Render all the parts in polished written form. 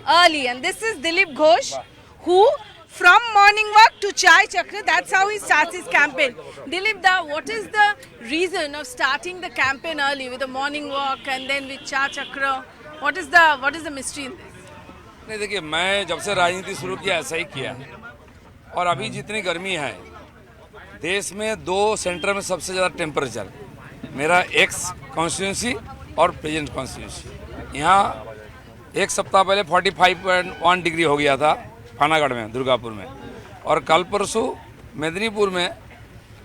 early, and this is Dilip Ghosh, who from morning walk to Chai Chakra, that's how he starts his campaign. Dilip da, what is the reason of starting the campaign early with a morning walk and then with Chai Chakra? What is the mystery in this? नहीं देखिए, मैं जब से राजनीति शुरू किया ऐसा ही किया है। और अभी जितनी गर्मी है देश में, दो सेंटर में सबसे ज़्यादा टेम्परेचर मेरा एक्स कॉन्स्टिट्यूंसी और प्रेजेंट कॉन्स्टिट्यूंसी। यहाँ एक सप्ताह पहले 45.1 डिग्री हो गया था पानागढ़ में, दुर्गापुर में, और कल परसों मेदिनीपुर में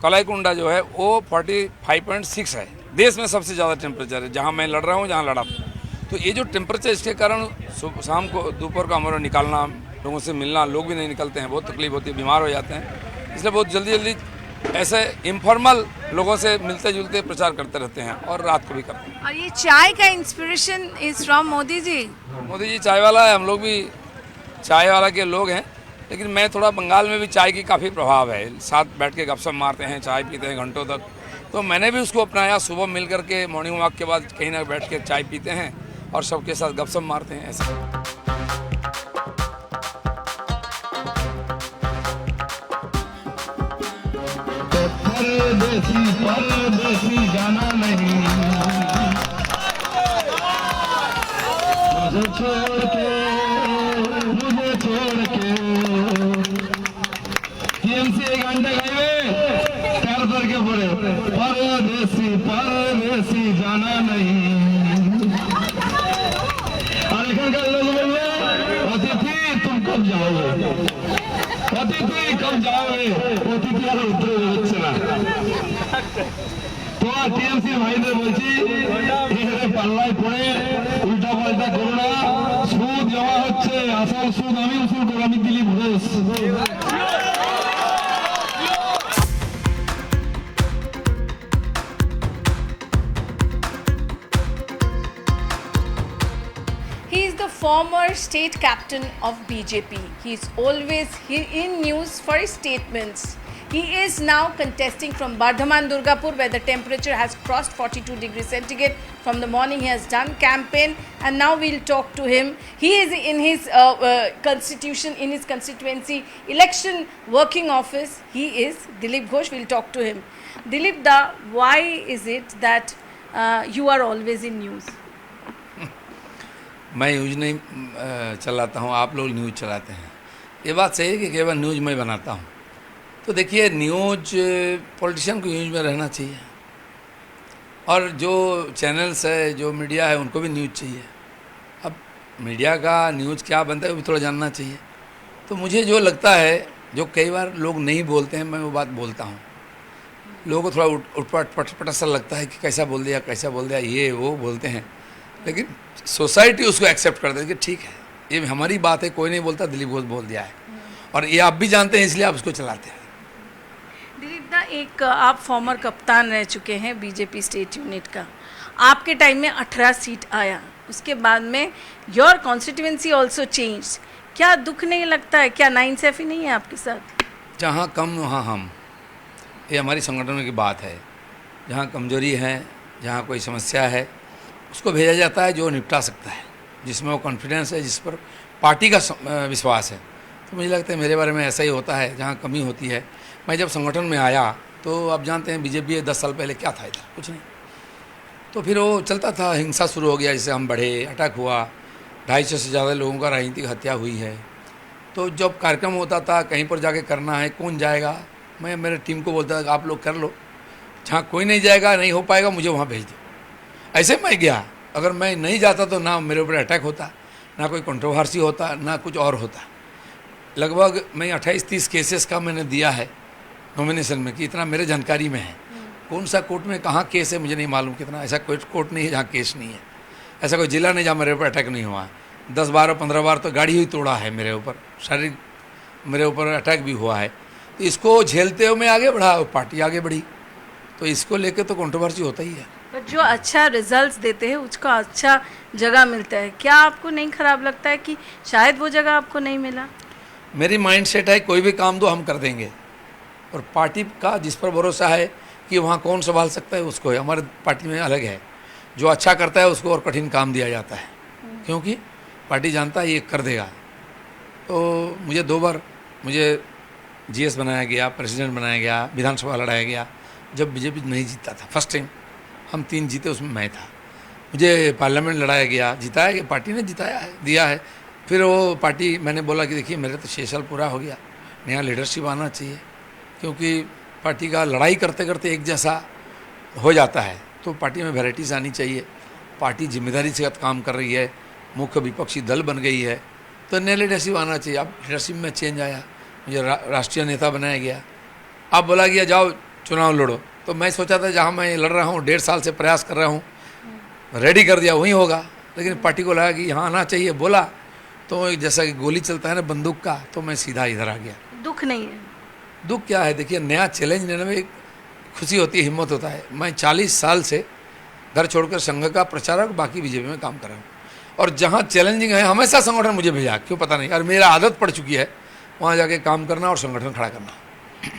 कलाईकुंडा जो है वो 45.6 है। देश में सबसे ज़्यादा टेम्परेचर है जहाँ मैं लड़ रहा हूँ, जहाँ लड़ा। तो ये जो टेम्परेचर, इसके कारण शाम को दोपहर को हमारा निकालना, लोगों से मिलना, लोग भी नहीं निकलते हैं, बहुत तकलीफ होती है, बीमार हो जाते हैं। इसलिए बहुत जल्दी जल्दी ऐसे इनफॉर्मल लोगों से मिलते जुलते प्रचार करते रहते हैं, और रात को भी करते हैं। और ये चाय का inspiration is from Modi ji. Modi ji चाय वाला है, हम लोग भी चाय वाला के लोग हैं, लेकिन मैं थोड़ा बंगाल में भी चाय की काफ़ी प्रभाव है। साथ बैठ के गपशप मारते हैं, चाय पीते हैं घंटों तक, तो मैंने भी उसको अपनाया। सुबह मिल करके मॉर्निंग वॉक के बाद कहीं ना बैठ के चाय पीते हैं और सबके साथ गपशप मारते हैं ऐसे। परदेसी जाना नहीं, मुझे छोड़ के टीएमसी 1 घंटे गए पैर पर के पड़े, परदेसी जाना नहीं। आलिखन का लोग बोले अतिथि तुम कब जाओगे, अतिथि कब जाओगे, अतिथि আর উত্তর হচ্ছে না। তো টিএমসি ভাইদের বলছি, এখানে পাল্লায় পড়ে উল্টা পাল্টা করো না। সুদ জমা হচ্ছে, আসল সুদ আমি উসুল করব, আমি Dilip Ghosh. He is the former state captain of BJP. He is always in news for his statements. He is now contesting from Bardhaman Durgapur, where the temperature has crossed 42 degrees centigrade. From the morning he has done campaign, and now we'll talk to him. He is in his constituency election working office. He is Dilip Ghosh. We'll talk to him. Dilip da, why is it that you are always in news? मैं news नहीं चलाता हूँ, आप लोग news चलाते हैं। ये बात सही है कि केवल न्यूज़ मैं बनाता हूँ। तो देखिए, न्यूज़ पॉलिटिशियन को न्यूज़ में रहना चाहिए, और जो चैनल्स है, जो मीडिया है, उनको भी न्यूज़ चाहिए। अब मीडिया का न्यूज़ क्या बनता है वो भी थोड़ा जानना चाहिए। तो मुझे जो लगता है, जो कई बार लोग नहीं बोलते हैं, मैं वो बात बोलता हूँ। लोगों को थोड़ा उठपट सा लगता है कि कैसा बोल दिया, ये वो बोलते हैं, लेकिन सोसाइटी उसको एक्सेप्ट कर देती है कि ठीक है, ये हमारी बात है, कोई नहीं बोलता, दिलीप घोष बोल दिया है, और ये आप भी जानते हैं, इसलिए आप उसको चलाते हैं। दिलीप दा, एक आप फॉर्मर कप्तान रह चुके हैं बीजेपी स्टेट यूनिट का। आपके टाइम में 18 सीट आया, उसके बाद में योर कॉन्स्टिट्यूएंसी ऑल्सो चेंज। क्या दुख नहीं लगता है, क्या नाइंसाफ़ी नहीं है आपके साथ? जहाँ कम वहाँ हम, ये हमारी संगठन की बात है। जहाँ कमजोरी है, जहाँ कोई समस्या है, उसको भेजा जाता है जो निपटा सकता है, जिसमें वो कॉन्फिडेंस है, जिस पर पार्टी का विश्वास है। तो मुझे लगता है मेरे बारे में ऐसा ही होता है। जहाँ कमी होती है, मैं जब संगठन में आया तो आप जानते हैं बीजेपी 10 साल पहले क्या था, इधर कुछ नहीं। तो फिर वो चलता था, हिंसा शुरू हो गया, जिससे हम बढ़े, अटैक हुआ, 250 से ज़्यादा लोगों का राजनीतिक हत्या हुई है। तो जब कार्यक्रम होता था, कहीं पर जाके करना है, कौन जाएगा, मैं मेरे टीम को बोलता था कि आप लोग कर लो, जहाँ कोई नहीं जाएगा, नहीं हो पाएगा, मुझे वहाँ भेज दो। ऐसे मैं गया। अगर मैं नहीं जाता तो ना मेरे ऊपर अटैक होता, ना कोई कंट्रोवर्सी होता, ना कुछ और होता। लगभग मैं 28-30 केसेस का मैंने दिया है नॉमिनेशन में, कि इतना मेरे जानकारी में है। कौन सा कोर्ट में कहाँ केस है मुझे नहीं मालूम, कितना ऐसा कोई कोर्ट नहीं है जहाँ केस नहीं है, ऐसा कोई जिला नहीं जहाँ मेरे ऊपर अटैक नहीं हुआ। 10 बार 15 बार तो गाड़ी ही तोड़ा है मेरे ऊपर, शारीरिक मेरे ऊपर अटैक भी हुआ है। तो इसको झेलते हुए मैं आगे बढ़ा, पार्टी आगे बढ़ी, तो इसको लेकर तो कंट्रोवर्सी होता ही है। पर जो अच्छा रिजल्ट्स देते हैं उसका अच्छा जगह मिलता है, क्या आपको नहीं खराब लगता है कि शायद वो जगह आपको नहीं मिला? मेरी माइंड सेट है, कोई भी काम दो हम कर देंगे, और पार्टी का जिस पर भरोसा है कि वहाँ कौन संभाल सकता है उसको है। हमारे पार्टी में अलग है, जो अच्छा करता है उसको और कठिन काम दिया जाता है, क्योंकि पार्टी जानता है ये कर देगा। तो मुझे 2 बार मुझे जीएस बनाया गया, प्रेसिडेंट बनाया गया, विधानसभा लड़ाया गया जब बीजेपी नहीं जीता था। फर्स्ट टाइम हम 3 जीते, उसमें मैं था। मुझे पार्लियामेंट लड़ाया गया, जिताया गया, पार्टी ने जिताया है, दिया है। फिर वो पार्टी, मैंने बोला कि देखिए मेरे तो 6 साल पूरा हो गया, नया लीडरशिप आना चाहिए, क्योंकि पार्टी का लड़ाई करते करते एक जैसा हो जाता है, तो पार्टी में वैराइटीज़ आनी चाहिए। पार्टी जिम्मेदारी से काम कर रही है, मुख्य विपक्षी दल बन गई है, तो नया लीडरशिप आना चाहिए। अब लीडरशिप में चेंज आया, मुझे राष्ट्रीय नेता बनाया गया। अब बोला गया जाओ चुनाव लड़ो, तो मैं सोचा था जहाँ मैं लड़ रहा हूँ 1.5 साल से प्रयास कर रहा हूँ, रेडी कर दिया वहीं होगा, लेकिन पार्टी को लगा कि यहाँ आना चाहिए, बोला तो जैसा कि गोली चलता है ना बंदूक का, तो मैं सीधा इधर आ गया। दुख नहीं है? दुख क्या है, देखिए नया चैलेंज लेने में खुशी होती है, हिम्मत होता है। मैं 40 साल से घर छोड़कर संघ का प्रचारक, बाकी बीजेपी में काम कर रहा हूँ, और जहाँ चैलेंजिंग है हमेशा संगठन मुझे भेजा, क्यों पता नहीं, और मेरा आदत पड़ चुकी है वहाँ जाके काम करना और संगठन खड़ा करना।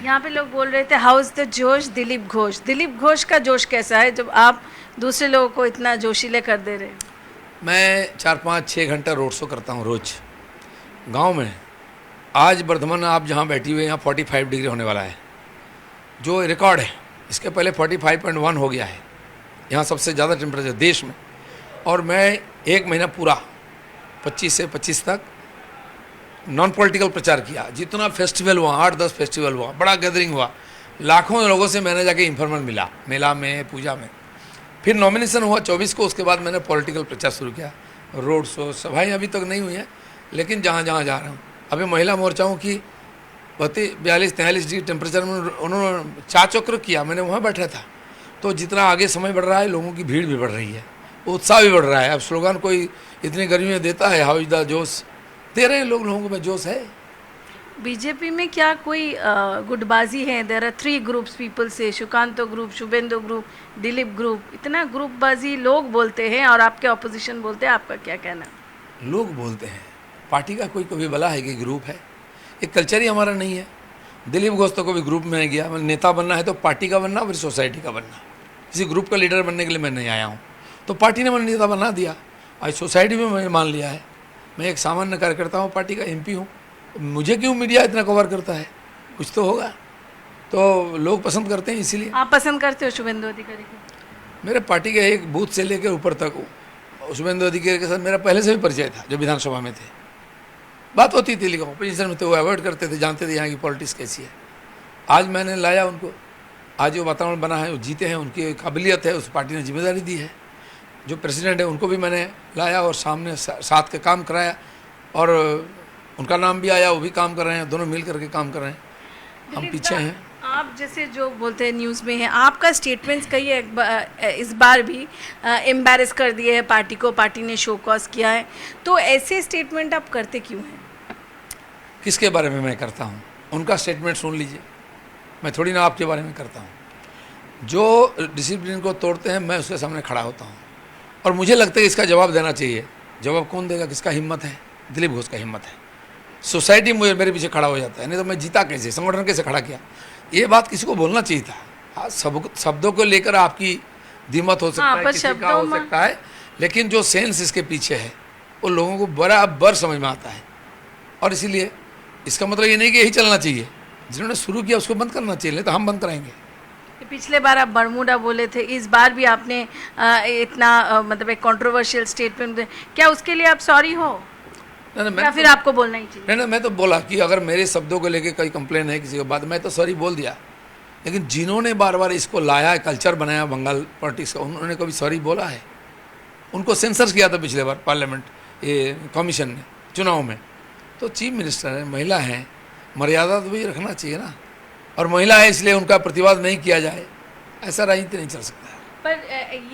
यहाँ पे लोग बोल रहे थे हाउ इज द जोश दिलीप घोष? दिलीप घोष का जोश कैसा है जब आप दूसरे लोगों को इतना जोशीले कर दे रहे हैं? मैं 4-5-6 घंटा रोड शो करता हूँ रोज गांव में। आज वर्धमान आप जहाँ बैठी हुए, यहाँ 45 डिग्री होने वाला है, जो रिकॉर्ड है। इसके पहले 45.1 हो गया है, यहाँ सबसे ज़्यादा टेम्परेचर देश में। और मैं 1 महीना पूरा 25 से 25 तक नॉन पॉलिटिकल प्रचार किया। जितना फेस्टिवल हुआ, 8-10 फेस्टिवल हुआ, बड़ा गैदरिंग हुआ, लाखों लोगों से मैंने जाके इन्फॉर्मेशन मिला, मेला में, पूजा में। फिर नॉमिनेशन हुआ 24 को, उसके बाद मैंने पॉलिटिकल प्रचार शुरू किया, रोड शो, सभाएँ अभी तक नहीं हुई हैं, लेकिन जहाँ जहाँ जा रहा हूँ। अभी महिला मोर्चाओं की 42-43 डिग्री टेम्परेचर में उन्होंने 4 चक्र किया, मैंने वहाँ बैठा था। तो जितना आगे समय बढ़ रहा है, लोगों की भीड़ भी बढ़ रही है, उत्साह भी बढ़ रहा है। अब स्लोगन कोई इतनी गर्मी में देता है, हाउ इज द जोश, दे रहे हैं लोगों को में जोश है। बीजेपी में क्या कोई गुटबाजी है? देयर आर 3 ग्रुप्स पीपल से, Sukanta group, Suvendu group, Dilip group, इतना ग्रुपबाजी लोग बोलते हैं और आपके ऑपोजिशन बोलते हैं, आपका क्या कहना? लोग बोलते हैं, पार्टी का कोई कभी भला है कि ग्रुप है? एक कल्चर ही हमारा नहीं है। दिलीप घोष तो कभी ग्रुप में गया, मैं नेता बनना है तो पार्टी का बनना, फिर सोसाइटी का बनना, किसी ग्रुप का लीडर बनने के लिए मैं नहीं आया हूँ। तो पार्टी ने मैंने नेता बना दिया, आज सोसाइटी में मैंने मान लिया है। मैं एक सामान्य कार्यकर्ता हूँ, पार्टी का MP हूँ, मुझे क्यों मीडिया इतना कवर करता है? कुछ तो होगा, तो लोग पसंद करते हैं इसीलिए। आप पसंद करते हो शुभेंदु अधिकारी को? मेरे पार्टी के एक बूथ से लेकर ऊपर तक शुभेंदु अधिकारी के साथ मेरा पहले से भी परिचय था। जो विधानसभा में थे, बात होती थी, लेकिन ऑपोजिशन में तो वो अवॉइड करते थे, जानते थे यहाँ की पॉलिटिक्स कैसी है। आज मैंने लाया उनको, आज जो वातावरण बना है, वो जीते हैं, उनकी काबिलियत है, उस पार्टी ने जिम्मेदारी दी है। जो प्रेसिडेंट है उनको भी मैंने लाया और सामने साथ के काम कराया, और उनका नाम भी आया, वो भी काम कर रहे हैं, दोनों मिल करके काम कर रहे हैं, हम पीछे हैं। आप जैसे जो बोलते हैं न्यूज़ में है, आपका स्टेटमेंट्स कई इस बार भी एम्बैरेस कर दिए हैं पार्टी को, पार्टी ने शो कॉज किया है, तो ऐसे स्टेटमेंट आप करते क्यों हैं? किसके बारे में मैं करता हूँ? उनका स्टेटमेंट सुन लीजिए, मैं थोड़ी ना आपके बारे में करता हूँ। जो डिसिप्लिन को तोड़ते हैं, मैं उसके सामने खड़ा होता हूँ, और मुझे लगता है इसका जवाब देना चाहिए। जवाब कौन देगा? किसका हिम्मत है? दिलीप घोष का हिम्मत है। सोसाइटी मुझे मेरे पीछे खड़ा हो जाता है, नहीं तो मैं जीता कैसे, संगठन कैसे खड़ा किया? ये बात किसी को बोलना चाहिए था। हाँ, सब शब्दों को लेकर आपकी दिमत हो सकता है, किसी का हो सकता है, लेकिन जो सेंस इसके पीछे है वो लोगों को बराबर समझ में आता है। और इसीलिए इसका मतलब ये नहीं कि यही चलना चाहिए, जिन्होंने शुरू किया उसको बंद करना चाहिए, नहीं तो हम बंद कराएंगे। पिछले बार आप बरमूडा बोले थे, इस बार भी आपने इतना मतलब एक कंट्रोवर्शियल स्टेटमेंट, क्या उसके लिए आप सॉरी हो या फिर आपको बोलना ही चाहिए? नहीं, मैं तो बोला कि अगर मेरे शब्दों को लेके कोई कंप्लेन है किसी के बाद, मैं तो सॉरी बोल दिया। लेकिन जिन्होंने बार बार इसको लाया है, कल्चर बनाया बंगाल पॉलिटिक्स का, उन्होंने कभी सॉरी बोला है? उनको सेंसर किया था पिछले बार पार्लियामेंट ये कमीशन ने चुनाव में। तो चीफ मिनिस्टर है, महिला है, मर्यादा तो भी रखना चाहिए ना, और महिला है इसलिए उनका प्रतिवाद नहीं किया जाए, ऐसा राजनीति नहीं चल सकता है। पर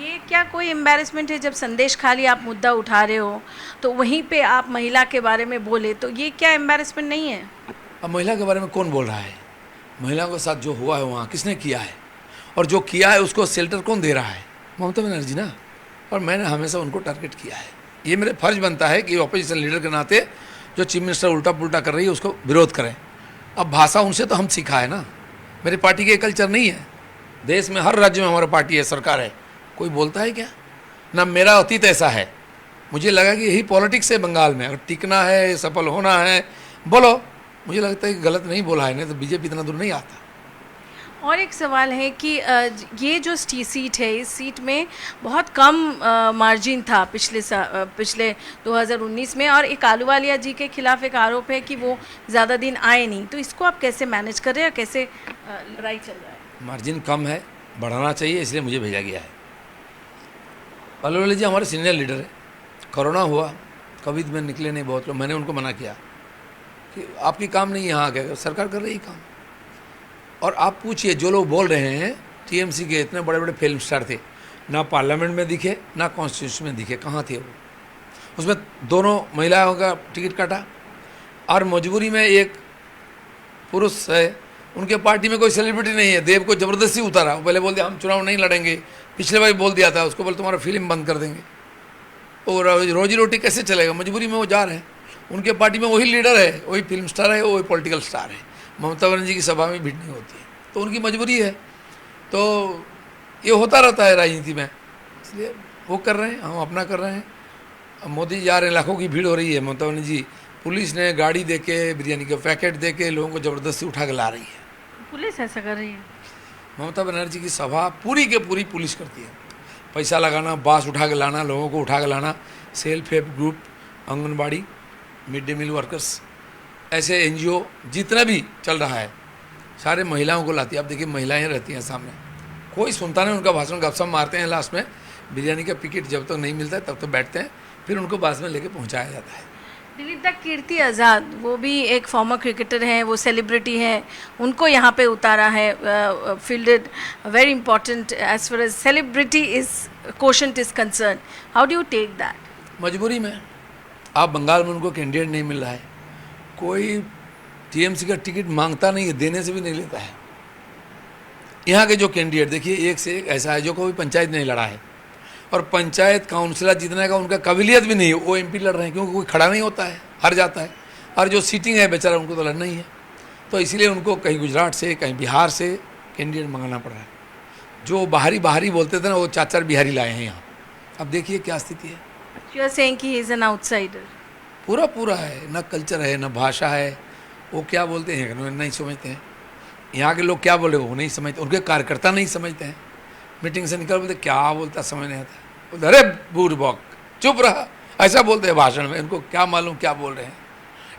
ये क्या कोई एम्बैरेसमेंट है जब संदेश खाली आप मुद्दा उठा रहे हो तो वहीं पे आप महिला के बारे में बोले, तो ये क्या एम्बैरेसमेंट नहीं है? अब महिला के बारे में कौन बोल रहा है? महिला के साथ जो हुआ है वहाँ किसने किया है, और जो किया है उसको शेल्टर कौन दे रहा है? ममता बनर्जी ना। और मैंने हमेशा उनको टारगेट किया है। ये मेरे फर्ज बनता है कि ऑपोजिशन लीडर के नाते जो चीफ मिनिस्टर उल्टा पुल्टा कर रही है उसको विरोध करें। अब भाषा उनसे तो हम सीखा है ना, मेरी पार्टी के कल्चर नहीं है। देश में हर राज्य में हमारा पार्टी है, सरकार है, कोई बोलता है क्या? ना मेरा अतीत ऐसा है, मुझे लगा कि यही पॉलिटिक्स है बंगाल में, अगर टिकना है, सफल होना है, बोलो। मुझे लगता है कि गलत नहीं बोला है, नहीं तो बीजेपी इतना दूर नहीं आता। और एक सवाल है कि ये जो सीट है, इस सीट में बहुत कम मार्जिन था पिछले 2019 में, और एक आलूवालिया जी के खिलाफ एक आरोप है कि वो ज़्यादा दिन आए नहीं, तो इसको आप कैसे मैनेज कर रहे हैं, कैसे लड़ाई चल रहा है? मार्जिन कम है, बढ़ाना चाहिए, इसलिए मुझे भेजा गया है। आलूवालिया जी हमारे सीनियर लीडर है। कोरोना हुआ, कोविड में निकले नहीं बहुत लोग, मैंने उनको मना किया कि आपकी काम नहीं यहाँ आके, सरकार कर रही काम। और आप पूछिए, जो लोग बोल रहे हैं टीएमसी के इतने बड़े बड़े फिल्म स्टार थे, ना पार्लियामेंट में दिखे ना कॉन्स्टिट्यूशन में दिखे, कहाँ थे वो? उसमें दोनों महिलाओं का टिकट काटा, और मजबूरी में एक पुरुष है, उनके पार्टी में कोई सेलिब्रिटी नहीं है, देव को ज़बरदस्ती उतारा। वो पहले बोल दिया हम चुनाव नहीं लड़ेंगे, पिछले बार बोल दिया था, उसको बोले तुम्हारा फिल्म बंद कर देंगे। और रोजी रोटी कैसे चलेगा? मजबूरी में वो जा रहे हैं। उनके पार्टी में वही लीडर है, वही फिल्म स्टार है, वही पॉलिटिकल स्टार है। ममता बनर्जी की सभा में भीड़ नहीं होती है, तो उनकी मजबूरी है। तो ये होता रहता है राजनीति में, इसलिए वो कर रहे हैं, हम अपना कर रहे हैं। अब मोदी जा रहे हैं, लाखों की भीड़ हो रही है। ममता बनर्जी पुलिस ने गाड़ी दे के, बिरयानी के पैकेट दे के लोगों को ज़बरदस्ती उठा के ला रही है। पुलिस ऐसा कर रही है? ममता बनर्जी की सभा पूरी के पूरी पुलिस करती है। पैसा लगाना, बास उठा के लाना, लोगों को उठा के लाना, self help group, anganwadi, mid day meal workers, ऐसे एनजीओ जितना भी चल रहा है, सारे महिलाओं को लाती है। आप देखिए महिलाएं रहती हैं सामने, कोई सुनता नहीं उनका भाषण, गपशप मारते हैं। लास्ट में बिरयानी का पैकेट जब तक नहीं मिलता है तब तक बैठते हैं, फिर उनको बस में लेके पहुंचाया जाता है। दिलीप दा, कीर्ति आज़ाद वो भी एक फॉर्मर क्रिकेटर हैं, वो सेलिब्रिटी हैं, उनको यहाँ पे उतारा है, fielded very important as far as celebrity is quotient is concern. How do you take that? मजबूरी में, आप बंगाल में उनको कैंडिडेट नहीं मिल रहा है, कोई टीएमसी का टिकट मांगता नहीं है, देने से भी नहीं लेता है। यहाँ के जो कैंडिडेट देखिए, एक से एक ऐसा है जो कोई पंचायत नहीं लड़ा है, और पंचायत काउंसिलर जीतने का उनका काबिलियत भी नहीं है, वो एमपी लड़ रहे हैं, क्योंकि कोई खड़ा नहीं होता है, हार जाता है। और जो सीटिंग है बेचारा, उनको तो लड़ना ही है, तो इसलिए उनको कहीं गुजरात से, कहीं बिहार से कैंडिडेट मंगाना पड़ रहा है। जो बाहरी बोलते थे ना, वो 4 बिहारी लाए हैं यहाँ। अब देखिए क्या स्थिति है। यू आर सेइंग कि ही इज एन आउटसाइडर? पूरा है, ना कल्चर है, ना भाषा है। वो क्या बोलते हैं नहीं समझते हैं, यहाँ के लोग क्या बोले वो नहीं समझते, उनके कार्यकर्ता नहीं समझते हैं। मीटिंग से निकल बोलते क्या बोलता समझ नहीं आता, बोलते अरे बूढ़ चुप रहा, ऐसा बोलते हैं भाषण में। इनको क्या मालूम क्या बोल रहे हैं,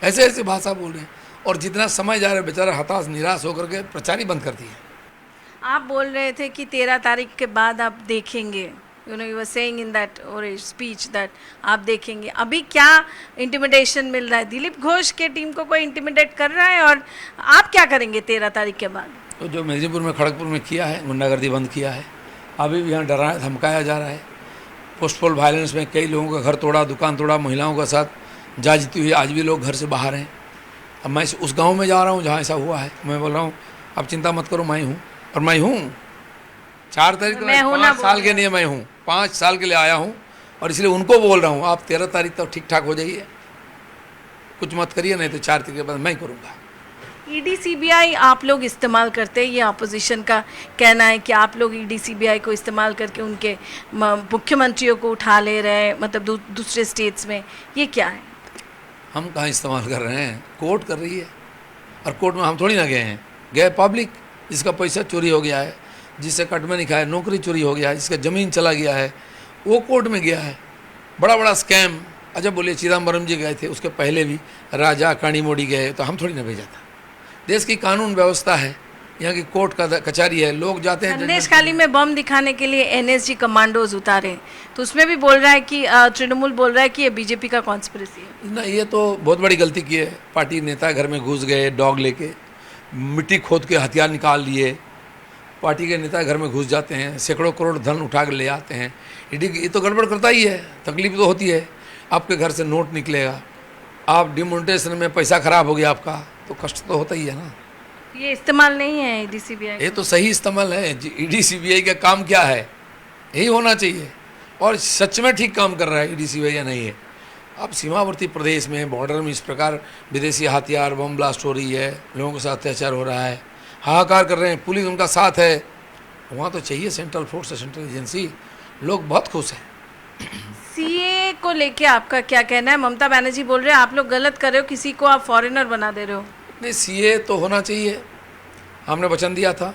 ऐसे भाषा बोल रहे हैं। और जितना समय जा रहा है, बेचारा हताश निराश होकर के प्रचार ही बंद कर दिया। आप बोल रहे थे कि 13 तारीख के बाद आप देखेंगे, you know you were saying in that और स्पीच दैट आप देखेंगे। अभी क्या इंटिमिडेशन मिल रहा है? दिलीप घोष के टीम को कोई इंटिमिडेट कर रहा है, और आप क्या करेंगे 13 तारीख के बाद? तो जो मेदिनीपुर में, खड़गपुर में किया है, गुंडागर्दी बंद किया है। अभी भी यहाँ डराया धमकाया जा रहा है। पोस्टपोल वायलेंस में कई लोगों का घर तोड़ा, दुकान तोड़ा, महिलाओं के साथ जा जीती हुई आज भी लोग घर से बाहर हैं। अब मैं उस गांव में जा रहा हूँ जहाँ ऐसा हुआ है। मैं बोल रहा हूँ अब चिंता मत करो, मैं हूँ, और मैं हूँ 4 तारीख को, 5 साल के लिए मैं हूँ, 5 साल के लिए आया हूँ, और इसलिए उनको बोल रहा हूँ आप 13 तारीख तक ठीक ठाक हो जाइए, कुछ मत करिए, नहीं तो 4 तारीख के बाद मैं करूँगा। ईडी सीबीआई आप लोग इस्तेमाल करते हैं, ये अपोजिशन का कहना है कि आप लोग ईडी सीबीआई को इस्तेमाल करके उनके मुख्यमंत्रियों को उठा ले रहे हैं, मतलब दूसरे स्टेट्स में, ये क्या है? हम कहाँ इस्तेमाल कर रहे हैं, कोर्ट कर रही है, और कोर्ट में हम थोड़ी ना गए हैं, गए पब्लिक, जिसका पैसा चोरी हो गया है, जिससे कट में नहीं खाया, नौकरी चोरी हो गया है, जिसका ज़मीन चला गया है, वो कोर्ट में गया है। बड़ा स्कैम। अच्छा बोलिए चिदम्बरम जी गए थे, उसके पहले भी राजा कानीमोड़ी गए, तो हम थोड़ी ना भेजा था। देश की कानून व्यवस्था है, यहाँ की कोर्ट का कचहरी है, लोग जाते हैं। संदेश खाली में बम दिखाने के लिए एनएसजी कमांडोज उतारे, तो उसमें भी बोल रहा है कि तृणमूल बोल रहा है कि ये बीजेपी का कॉन्स्पिरेसी है। ना, ये तो बहुत बड़ी गलती की है। पार्टी नेता घर में घुस गए, डॉग लेके, मिट्टी खोद के हथियार निकाल लिए। पार्टी के नेता घर में घुस जाते हैं, सैकड़ों करोड़ धन उठा कर ले आते हैं। ये तो गड़बड़ करता ही है, तकलीफ तो होती है। आपके घर से नोट निकलेगा, आप डिमोनेटाइजेशन में पैसा खराब हो गया आपका, तो कष्ट तो होता ही है ना। ये इस्तेमाल नहीं है ईडी सीबीआई? ये तो सही इस्तेमाल है। ईडी सीबीआई का काम क्या है, यही होना चाहिए। और सच में ठीक काम कर रहा है ईडी सीबीआई या नहीं है? अब सीमावर्ती प्रदेश में, बॉर्डर में इस प्रकार विदेशी हथियार, बम ब्लास्ट हो रही है, लोगों के साथ अत्याचार हो रहा है, हाहाकार कर रहे हैं, पुलिस उनका साथ है। वहाँ तो चाहिए सेंट्रल फोर्स, सेंट्रल एजेंसी। लोग बहुत खुश हैं। सीए को लेके आपका क्या कहना है? ममता बनर्जी बोल रहे हैं आप लोग गलत कर रहे हो, किसी को आप फॉरेनर बना दे रहे हो। नहीं, सीए तो होना चाहिए, हमने वचन दिया था।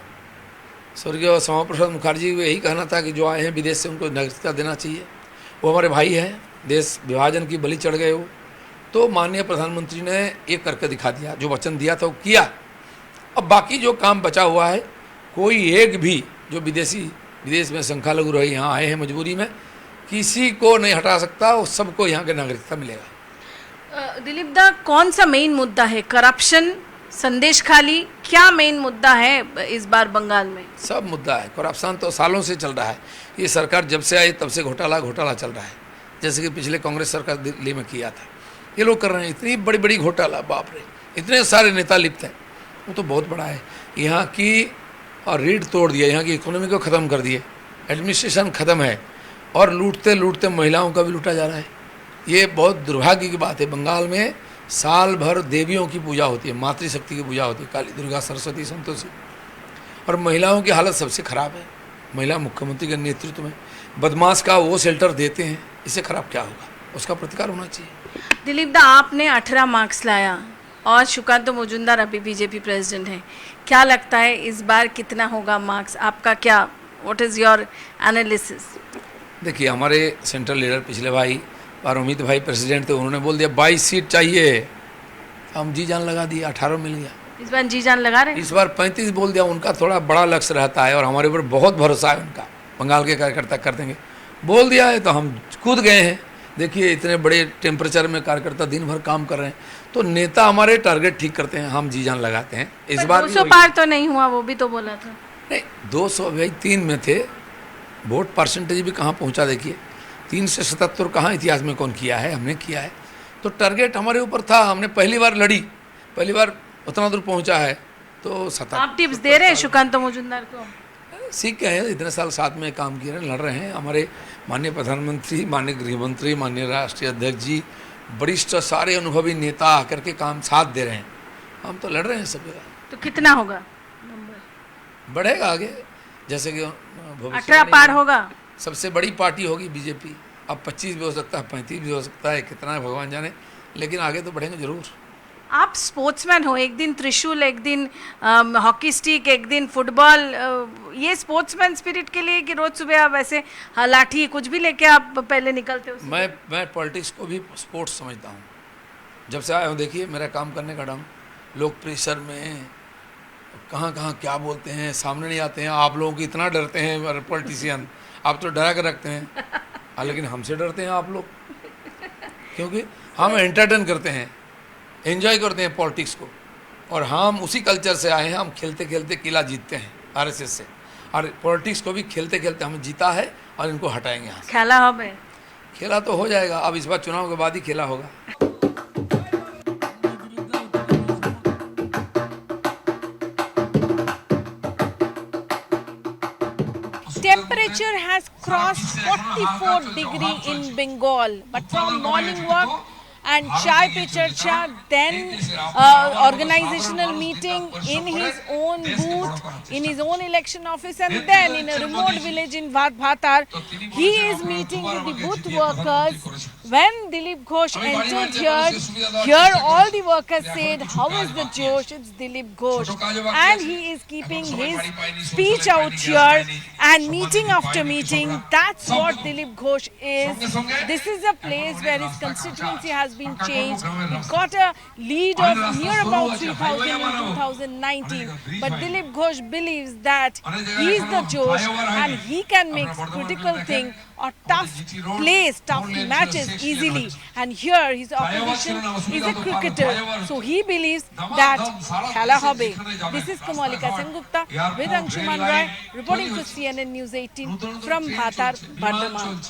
स्वर्गीय श्यामा प्रसाद मुखर्जी को यही कहना था कि जो आए हैं विदेश से उनको नागरिकता देना चाहिए। वो हमारे भाई हैं, देश विभाजन की बलि चढ़ गए वो। तो माननीय प्रधानमंत्री ने ये करके दिखा दिया, जो वचन दिया था वो किया। अब बाकी जो काम बचा हुआ है, कोई एक भी जो विदेश में संख्यालघु रहे यहाँ आए हैं मजबूरी में, किसी को नहीं हटा सकता, वो सबको यहाँ के नागरिकता मिलेगा। दिलीप दा, कौन सा मेन मुद्दा है? करप्शन, संदेश खाली, क्या मेन मुद्दा है इस बार बंगाल में? सब मुद्दा है। करप्शन तो सालों से चल रहा है। ये सरकार जब से आई तब से घोटाला चल रहा है, जैसे कि पिछले कांग्रेस सरकार दिल्ली में किया था। ये लोग कर रहे हैं इतनी बड़ी बड़ी घोटाला, बाप रे, इतने सारे नेता लिप्त हैं। वो तो बहुत बड़ा है। यहाँ की और रीढ़ तोड़ दिया, यहाँ की इकोनॉमी को ख़त्म कर दिए, एडमिनिस्ट्रेशन ख़त्म है, और लूटते लूटते महिलाओं का भी लूटा जा रहा है। ये बहुत दुर्भाग्य की बात है। बंगाल में साल भर देवियों की पूजा होती है, मातृशक्ति की पूजा होती है, काली, दुर्गा, सरस्वती, संतोषी, और महिलाओं की हालत सबसे ख़राब है। महिला मुख्यमंत्री के नेतृत्व में बदमाश का वो शेल्टर देते हैं, इससे ख़राब क्या होगा? उसका प्रतिकार होना चाहिए। दिलीप दा, आपने 18 मार्क्स लाया और सुकांत मजूमदार अभी बीजेपी प्रेसिडेंट हैं। क्या लगता है इस बार कितना होगा मार्क्स? आपका क्या, व्हाट इज़ योर एनालिसिस? देखिए, हमारे सेंट्रल लीडर पिछले बार अमित भाई प्रेसिडेंट थे, उन्होंने बोल दिया 22 सीट चाहिए, हम जी जान लगा दिया, 18 मिल गया। इस बार जी जान लगा रहे हैं? इस बार 35 बोल दिया। उनका थोड़ा बड़ा लक्ष्य रहता है और हमारे ऊपर बहुत भरोसा है उनका, बंगाल के कार्यकर्ता कर देंगे। बोल दिया है तो हम कूद गए हैं। देखिए, इतने बड़े टेम्परेचर में कार्यकर्ता दिन भर काम कर रहे हैं, तो नेता हमारे टारगेट ठीक करते हैं, हम जी जान लगाते हैं। इस बार 200 पार तो नहीं हुआ, वो भी तो बोला था। नहीं, 203 में थे। वोट परसेंटेज भी कहाँ पहुँचा, देखिए 3 से 77 कहाँ इतिहास में कौन किया है, हमने किया है। तो टारगेट हमारे ऊपर था, हमने पहली बार लड़ी, पहली बार उतना दूर पहुँचा है। तो 77 आप टिप्स दे रहे हैं सुकांत मजूमदार को? सीख गए हैं, इतने साल साथ में काम किए हैं, लड़ रहे हैं। हमारे माननीय प्रधानमंत्री, माननीय गृहमंत्री, माननीय राष्ट्रीय अध्यक्ष जी, वरिष्ठ सारे अनुभवी नेता आकर के काम साथ दे रहे हैं। हम तो लड़ रहे हैं सब जगह। तो कितना होगा नंबर? बढ़ेगा आगे, जैसे कि 18 पार होगा। सबसे बड़ी पार्टी होगी बीजेपी। अब 25 भी हो सकता है, 35 भी हो सकता है, कितना है भगवान जाने, लेकिन आगे तो बढ़ेंगे जरूर। आप स्पोर्ट्समैन हो, एक दिन त्रिशूल, एक दिन हॉकी स्टिक, एक दिन फुटबॉल। ये स्पोर्ट्समैन स्पिरिट के लिए कि रोज सुबह आप ऐसे लाठी कुछ भी लेके आप पहले निकलते हो? मैं पॉलिटिक्स को भी स्पोर्ट्स समझता हूँ। जब से आया हूँ, देखिए मेरा काम करने का ढंग, लोग प्रेशर में कहाँ कहाँ क्या बोलते हैं, सामने नहीं आते हैं। आप लोगों की इतना डरते हैं पॉलिटिशियन, आप तो डरा कर रखते हैं, लेकिन हमसे डरते हैं आप लोग, क्योंकि हम एंटरटेन करते हैं, एंजॉय करते हैं पॉलिटिक्स को, और हम उसी कल्चर से आए हैं। हम खेलते खेलते किला जीतते हैं आरएसएस से, और पॉलिटिक्स को भी खेलते खेलते हमें जीता है, और इनको हटाएंगे यहाँ से। खेला हो बे? खेला तो हो जाएगा, अब इस बार चुनाव के बाद ही खेला होगा। Temperature has crossed 44 degree in Bengal, but from morning walk and chai pe charcha, then organizational meeting in his own booth, in his own election office, and then in a remote village in Bhatar, he is meeting with the booth workers. When Dilip Ghosh entered here all the workers said, "How is the Josh? It's Dilip Ghosh." And he is keeping his speech out here and meeting after meeting. That's what Dilip Ghosh is. This is a place where his constituency has been changed. He got a lead of near about 3,000 in 2019. But Dilip Ghosh believes that he is the Josh and he can make critical thing or tough plays, tough matches easily. And here his opposition is a cricketer. So he believes that Khala hobe. This is Kamalika Sengupta with Anshuman Roy reporting for CNN News 18 from Bhatar, Bardhaman.